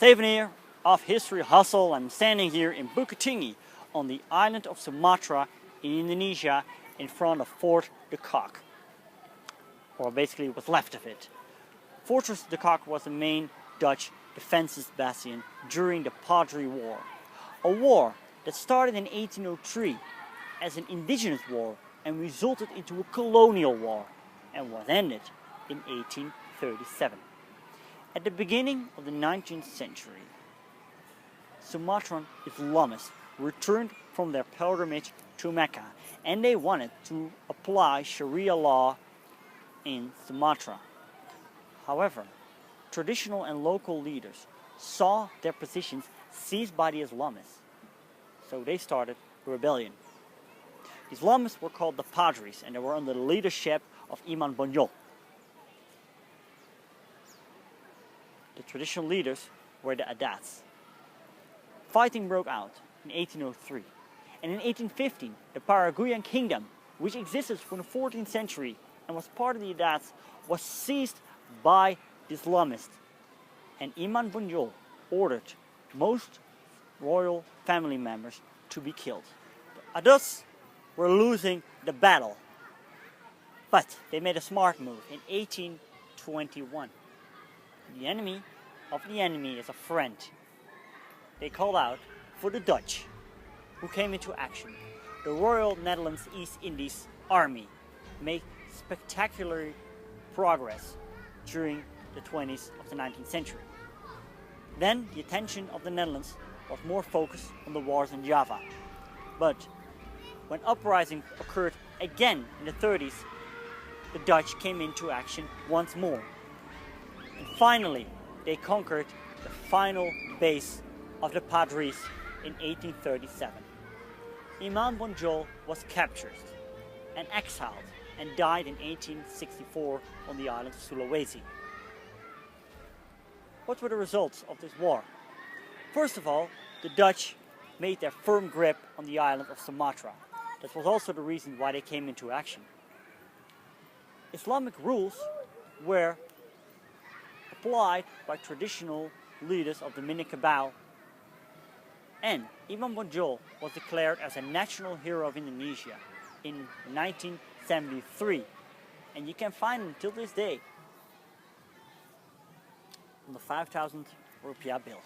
souvenir of history hustle. I'm standing here in Bukittinggi on the island of Sumatra in Indonesia in front of Fort de Kock, or basically what's left of it. Fortress de Kock was the main Dutch defenses bastion during the Padri War, a war that started in 1803 as an indigenous war and resulted into a colonial war and was ended in 1837. At the beginning of the 19th century, Sumatran Islamists returned from their pilgrimage to Mecca and they wanted to apply Sharia law in Sumatra. However, traditional and local leaders saw their positions seized by the Islamists, so they started a rebellion. The Islamists were called the Padris and they were under the leadership of Imam Bonjol. The traditional leaders were the Adats. Fighting broke out in 1803, and in 1815 the Paraguayan kingdom, which existed from the 14th century and was part of the Adats, was seized by the Islamists, and Imam Bonjol ordered most royal family members to be killed. The Adats were losing the battle, but they made a smart move in 1821. The enemy of the enemy is a friend. They called out for the Dutch, who came into action. The Royal Netherlands East Indies Army made spectacular progress during the 20s of the 19th century. Then the attention of the Netherlands was more focused on the wars in Java. But when uprising occurred again in the 30s, the Dutch came into action once more. And finally, they conquered the final base of the Padris in 1837. Imam Bonjol was captured and exiled and died in 1864 on the island of Sulawesi. What were the results of this war? First of all, the Dutch made their firm grip on the island of Sumatra. That was also the reason why they came into action. Islamic rules were applied by traditional leaders of the Minangkabau, and Imam Bonjol was declared as a national hero of Indonesia in 1973, and you can find him till this day on the 5,000 rupiah bill.